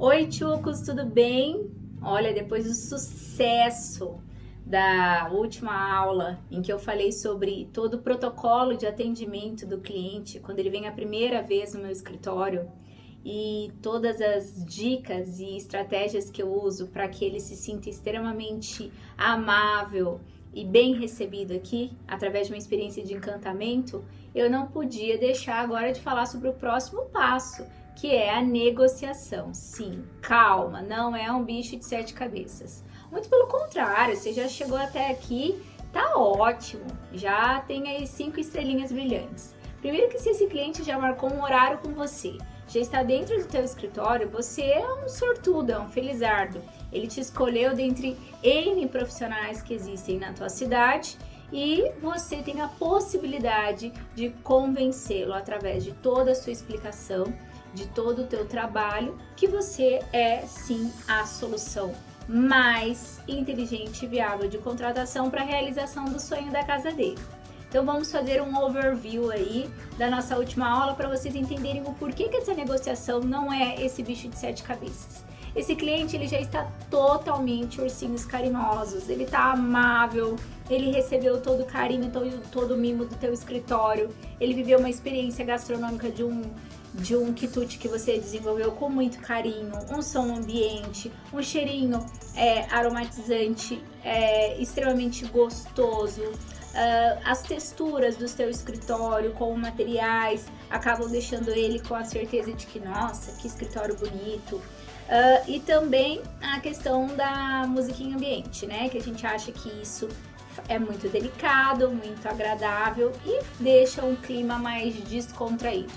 Oi, tchucos, tudo bem? Olha, depois do sucesso da última aula em que eu falei sobre todo o protocolo de atendimento do cliente quando ele vem a primeira vez no meu escritório e todas as dicas e estratégias que eu uso para que ele se sinta extremamente amável e bem recebido aqui, através de uma experiência de encantamento, eu não podia deixar agora de falar sobre o próximo passo, que é a negociação. Sim, calma, não é um bicho de 7 cabeças. Muito pelo contrário, você já chegou até aqui, tá ótimo, já tem aí 5 estrelinhas brilhantes. Primeiro que se esse cliente já marcou um horário com você, já está dentro do teu escritório, você é um sortudo, é um felizardo. Ele te escolheu dentre N profissionais que existem na tua cidade e você tem a possibilidade de convencê-lo através de toda a sua explicação, de todo o teu trabalho, que você é sim a solução mais inteligente e viável de contratação para a realização do sonho da casa dele. Então vamos fazer um overview aí da nossa última aula para vocês entenderem o porquê que essa negociação não é esse bicho de 7 cabeças. Esse cliente ele já está totalmente ursinhos carinhosos, ele está amável, ele recebeu todo o carinho, todo o mimo do teu escritório, ele viveu uma experiência gastronômica de um quitute que você desenvolveu com muito carinho, um som ambiente, um cheirinho aromatizante extremamente gostoso. As texturas do seu escritório com materiais acabam deixando ele com a certeza de que, nossa, que escritório bonito. E também a questão da musiquinha ambiente, né? Que a gente acha que isso é muito delicado, muito agradável e deixa um clima mais descontraído.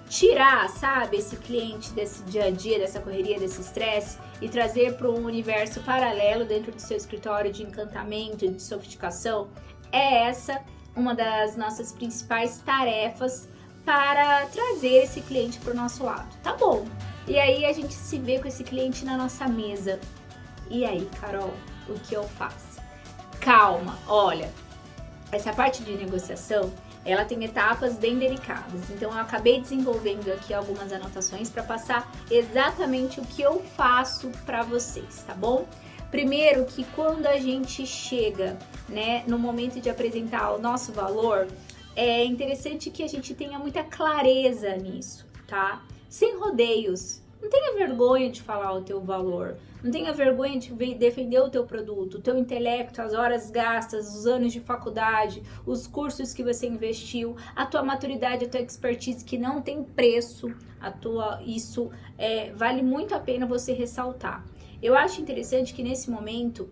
Tirar, sabe, esse cliente desse dia a dia, dessa correria, desse estresse e trazer para um universo paralelo dentro do seu escritório de encantamento, de sofisticação, é essa uma das nossas principais tarefas para trazer esse cliente para o nosso lado, tá bom? E aí a gente se vê com esse cliente na nossa mesa. E aí, Carol, o que eu faço? Calma, olha, essa parte de negociação, ela tem etapas bem delicadas, então eu acabei desenvolvendo aqui algumas anotações para passar exatamente o que eu faço para vocês, tá bom? Primeiro que quando a gente chega, né, no momento de apresentar o nosso valor, é interessante que a gente tenha muita clareza nisso, tá? Sem rodeios. Não tenha vergonha de falar o teu valor, não tenha vergonha de defender o teu produto, o teu intelecto, as horas gastas, os anos de faculdade, os cursos que você investiu, a tua maturidade, a tua expertise que não tem preço, isso vale muito a pena você ressaltar. Eu acho interessante que nesse momento,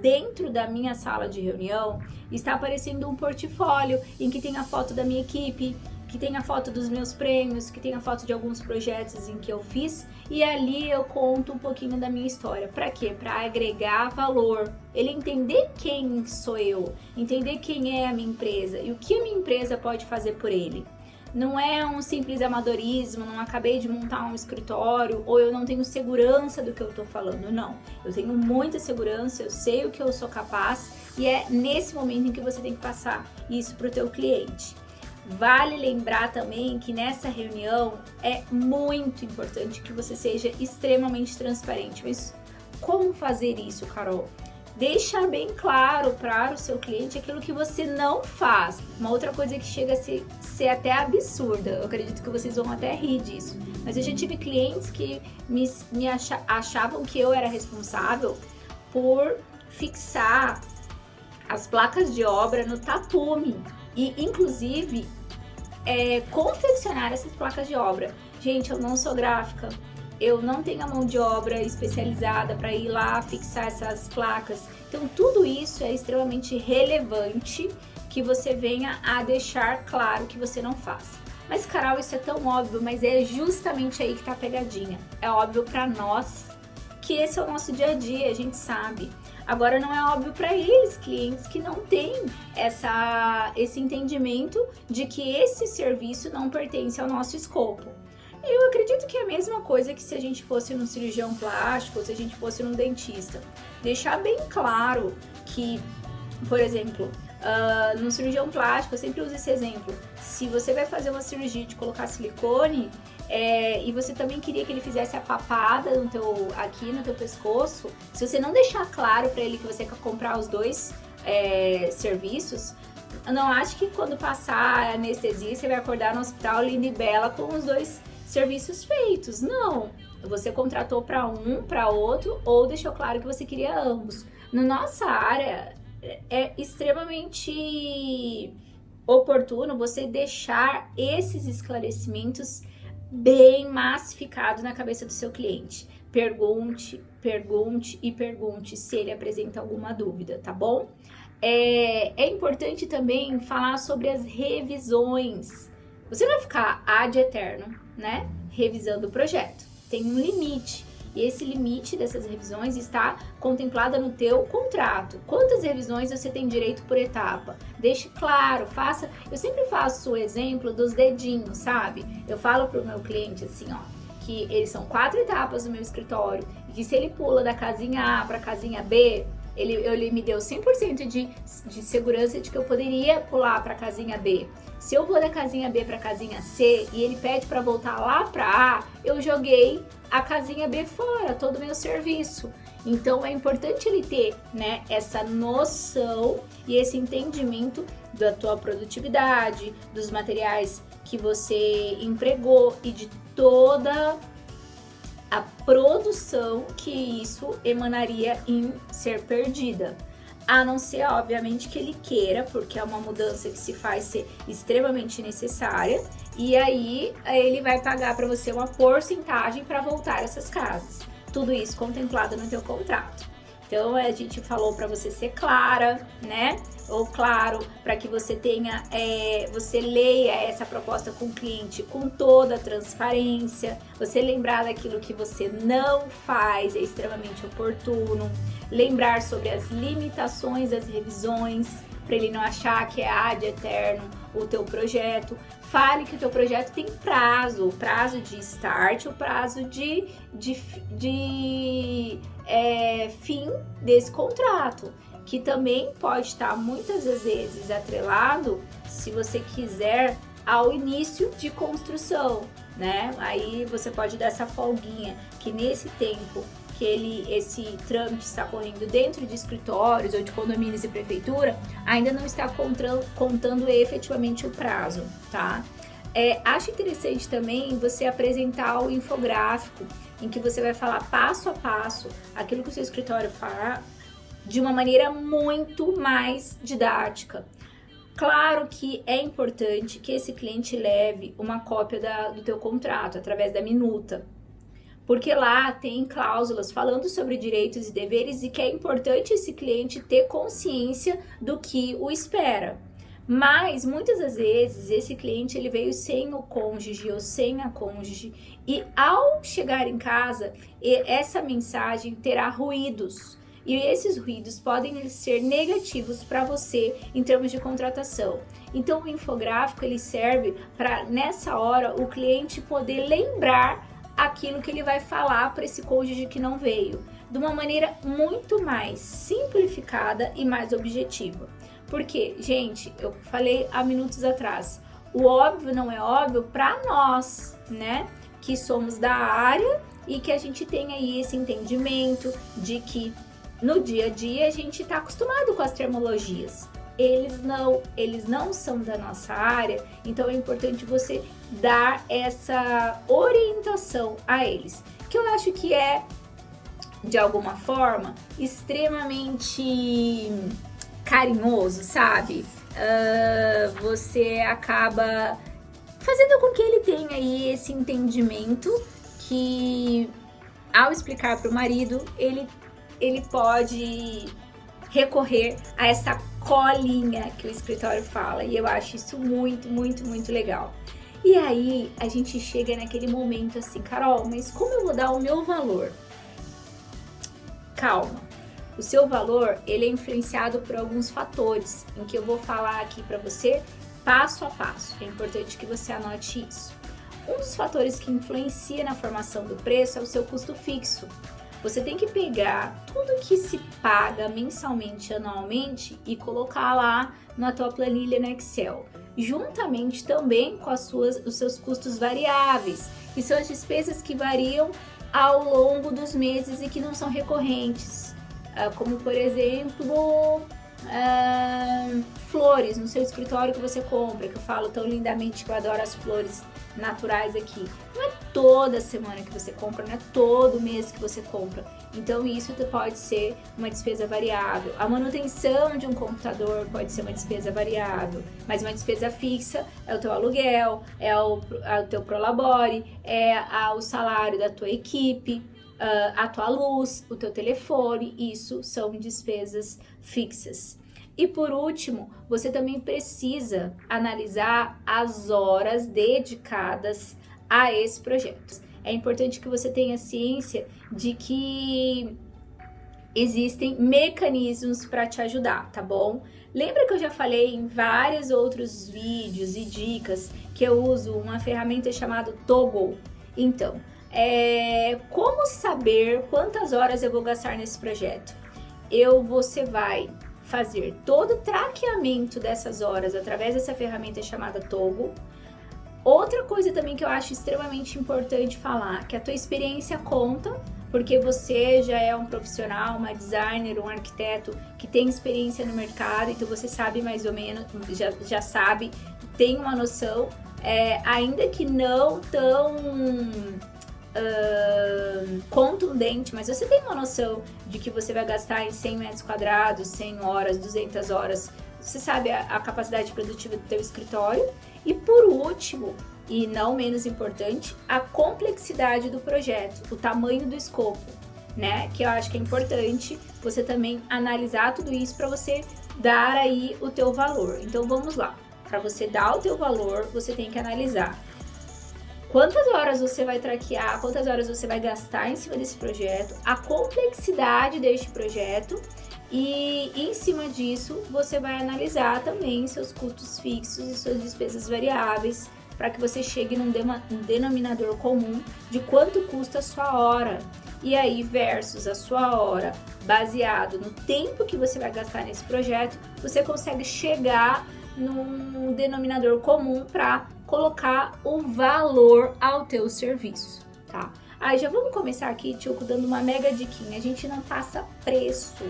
dentro da minha sala de reunião, está aparecendo um portfólio em que tem a foto da minha equipe, que tem a foto dos meus prêmios, que tem a foto de alguns projetos em que eu fiz, e ali eu conto um pouquinho da minha história. Para quê? Para agregar valor. Ele entender quem sou eu, entender quem é a minha empresa e o que a minha empresa pode fazer por ele. Não é um simples amadorismo, não acabei de montar um escritório ou eu não tenho segurança do que eu tô falando, não. Eu tenho muita segurança, eu sei o que eu sou capaz e é nesse momento em que você tem que passar isso pro teu cliente. Vale lembrar também que nessa reunião é muito importante que você seja extremamente transparente. Mas como fazer isso, Carol? Deixa bem claro para o seu cliente aquilo que você não faz. Uma outra coisa que chega a ser até absurda, eu acredito que vocês vão até rir disso, mas eu já tive clientes que achavam que eu era responsável por fixar as placas de obra no tapume e, inclusive, confeccionar essas placas de obra. Gente, eu não sou gráfica. Eu não tenho a mão de obra especializada para ir lá fixar essas placas. Então, tudo isso é extremamente relevante que você venha a deixar claro que você não faz. Mas, Carol, isso é tão óbvio, mas é justamente aí que tá a pegadinha. É óbvio para nós que esse é o nosso dia a dia, a gente sabe. Agora, não é óbvio para eles, clientes que não têm esse entendimento de que esse serviço não pertence ao nosso escopo. Eu acredito que é a mesma coisa que se a gente fosse num cirurgião plástico, ou se a gente fosse num dentista. Deixar bem claro que, por exemplo, no cirurgião plástico, eu sempre uso esse exemplo. Se você vai fazer uma cirurgia de colocar silicone, E você também queria que ele fizesse a papada aqui no teu pescoço, se você não deixar claro para ele que você quer comprar os dois serviços, não acho que quando passar a anestesia você vai acordar no hospital linda e bela com os dois serviços feitos. Não, você contratou para um, para outro, ou deixou claro que você queria ambos. Na nossa área é extremamente oportuno você deixar esses esclarecimentos bem massificados na cabeça do seu cliente. Pergunte, pergunte e pergunte se ele apresenta alguma dúvida, tá bom? É importante também falar sobre as revisões. Você vai ficar ad eterno, né? Revisando o projeto. Tem um limite. E esse limite dessas revisões está contemplado no teu contrato. Quantas revisões você tem direito por etapa? Deixe claro, faça... Eu sempre faço o exemplo dos dedinhos, sabe? Eu falo pro meu cliente assim, ó, que eles são 4 etapas no meu escritório e que se ele pula da casinha A para a casinha B, ele me deu 100% de segurança de que eu poderia pular para a casinha B. Se eu vou da casinha B para a casinha C e ele pede para voltar lá para A, eu joguei a casinha B fora, todo o meu serviço. Então é importante ele ter, né, essa noção e esse entendimento da tua produtividade, dos materiais que você empregou e de toda a produção que isso emanaria em ser perdida. A não ser, obviamente, que ele queira, porque é uma mudança que se faz ser extremamente necessária, e aí ele vai pagar para você uma porcentagem para voltar essas casas. Tudo isso contemplado no teu contrato. Então a gente falou para você ser clara, né? Ou claro, para que você tenha, você leia essa proposta com o cliente com toda a transparência, você lembrar daquilo que você não faz, é extremamente oportuno, lembrar sobre as limitações das revisões, para ele não achar que é ad eterno o teu projeto. Fale que o teu projeto tem prazo, o prazo de start, o prazo de fim desse contrato, que também pode estar muitas vezes atrelado, se você quiser, ao início de construção, né? Aí você pode dar essa folguinha, que nesse tempo que esse trâmite está correndo dentro de escritórios ou de condomínios e prefeitura, ainda não está contando efetivamente o prazo, tá? Acho interessante também você apresentar o infográfico, em que você vai falar passo a passo aquilo que o seu escritório faz de uma maneira muito mais didática. Claro que é importante que esse cliente leve uma cópia do teu contrato através da minuta, porque lá tem cláusulas falando sobre direitos e deveres e que é importante esse cliente ter consciência do que o espera. Mas muitas das vezes esse cliente ele veio sem o cônjuge ou sem a cônjuge e ao chegar em casa essa mensagem terá ruídos. E esses ruídos podem ser negativos para você em termos de contratação. Então o infográfico ele serve para nessa hora o cliente poder lembrar aquilo que ele vai falar para esse cônjuge que não veio, de uma maneira muito mais simplificada e mais objetiva. Porque, gente, eu falei há minutos atrás, o óbvio não é óbvio para nós, né? Que somos da área e que a gente tem aí esse entendimento de que no dia a dia a gente está acostumado com as terminologias. Eles não são da nossa área, então é importante você dar essa orientação a eles, que eu acho que é, de alguma forma, extremamente carinhoso, sabe? Você acaba fazendo com que ele tenha aí esse entendimento que, ao explicar para o marido, ele pode recorrer a essa colinha que o escritório fala, e eu acho isso muito, muito, muito legal. E aí a gente chega naquele momento assim, Carol, mas como eu vou dar o meu valor? Calma, o seu valor ele é influenciado por alguns fatores, em que eu vou falar aqui para você passo a passo. É importante que você anote isso. Um dos fatores que influencia na formação do preço é o seu custo fixo. Você tem que pegar tudo que se paga mensalmente, anualmente e colocar lá na tua planilha no Excel. juntamente também com os seus custos variáveis, que são as despesas que variam ao longo dos meses e que não são recorrentes, como por exemplo, flores no seu escritório que você compra, que eu falo tão lindamente que eu adoro as flores naturais aqui. Não é toda semana que você compra, não é todo mês que você compra. Então isso pode ser uma despesa variável. A manutenção de um computador pode ser uma despesa variável, mas uma despesa fixa é o teu aluguel, é o teu prolabore, é o salário da tua equipe, a tua luz, o teu telefone. Isso são despesas fixas. E por último, você também precisa analisar as horas dedicadas a esse projeto. É importante que você tenha ciência de que existem mecanismos para te ajudar, tá bom? Lembra que eu já falei em vários outros vídeos e dicas que eu uso uma ferramenta chamada Toggle? Então, como saber quantas horas eu vou gastar nesse projeto? Você vai fazer todo o traqueamento dessas horas através dessa ferramenta chamada Toggle. Outra coisa também que eu acho extremamente importante falar, que a tua experiência conta, porque você já é um profissional, uma designer, um arquiteto que tem experiência no mercado, então você sabe mais ou menos, já sabe, tem uma noção, ainda que não tão contundente, mas você tem uma noção de que você vai gastar em 100 metros quadrados, 100 horas, 200 horas, você sabe a capacidade produtiva do teu escritório. E por último, e não menos importante, a complexidade do projeto, o tamanho do escopo, né? Que eu acho que é importante você também analisar tudo isso para você dar aí o teu valor. Então vamos lá, para você dar o teu valor, você tem que analisar quantas horas você vai traquear, quantas horas você vai gastar em cima desse projeto, a complexidade deste projeto, e em cima disso você vai analisar também seus custos fixos e suas despesas variáveis para que você chegue num denominador comum de quanto custa a sua hora. E aí, versus a sua hora, baseado no tempo que você vai gastar nesse projeto, você consegue chegar num denominador comum para colocar o valor ao teu serviço, tá? Aí já vamos começar aqui, Tchuco, dando uma mega diquinha. A gente não passa preço,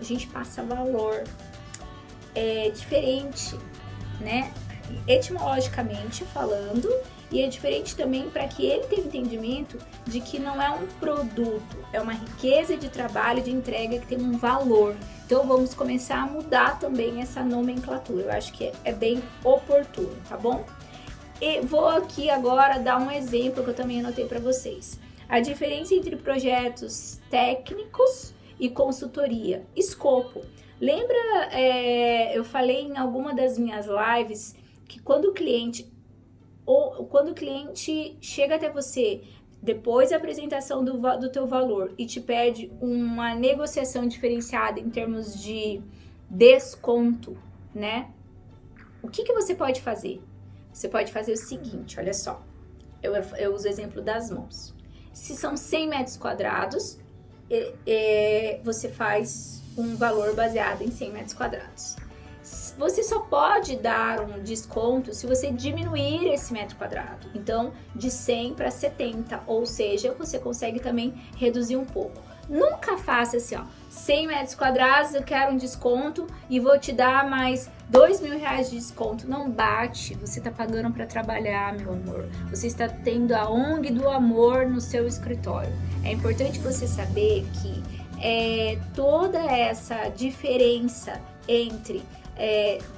a gente passa valor. É diferente, né? Etimologicamente falando, e é diferente também para que ele tenha entendimento de que não é um produto, é uma riqueza de trabalho, de entrega que tem um valor. Então vamos começar a mudar também essa nomenclatura, eu acho que é bem oportuno, tá bom? E vou aqui agora dar um exemplo que eu também anotei para vocês. A diferença entre projetos técnicos e consultoria. Escopo. Lembra, eu falei em alguma das minhas lives que quando o cliente chega até você depois da apresentação do teu valor e te pede uma negociação diferenciada em termos de desconto, né? O que você pode fazer? Você pode fazer o seguinte, olha só. Eu uso o exemplo das mãos. Se são 100 metros quadrados, você faz um valor baseado em 100 metros quadrados. Você só pode dar um desconto se você diminuir esse metro quadrado. Então, de 100 para 70, ou seja, você consegue também reduzir um pouco. Nunca faça assim, ó, 100 metros quadrados, eu quero um desconto e vou te dar mais R$2.000 de desconto. Não bate, você está pagando para trabalhar, meu amor. Você está tendo a ONG do amor no seu escritório. É importante você saber que toda essa diferença entre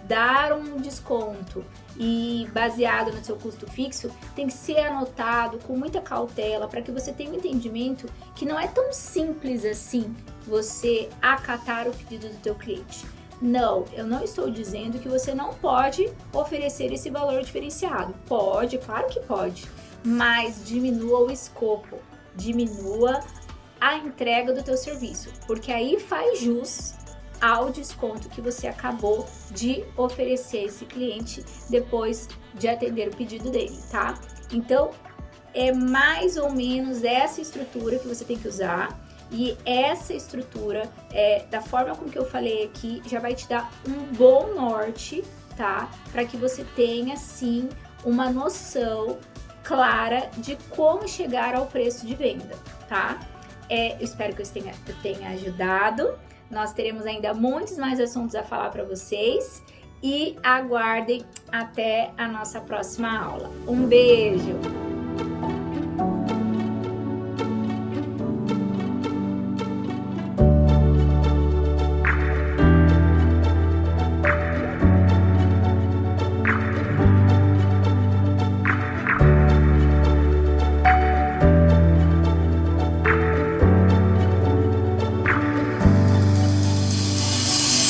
dar um desconto e baseado no seu custo fixo tem que ser anotado com muita cautela para que você tenha um entendimento que não é tão simples assim você acatar o pedido do teu cliente. Não, eu não estou dizendo que você não pode oferecer esse valor diferenciado. Pode, claro que pode, mas diminua o escopo, diminua a entrega do teu serviço, porque aí faz jus ao desconto que você acabou de oferecer a esse cliente depois de atender o pedido dele, tá? Então, é mais ou menos essa estrutura que você tem que usar, e essa estrutura, da forma como que eu falei aqui, já vai te dar um bom norte tá? Para que você tenha, sim, uma noção clara de como chegar ao preço de venda, tá? Eu espero que eu tenha ajudado. Nós teremos ainda muitos mais assuntos a falar para vocês e aguardem até a nossa próxima aula. Um beijo!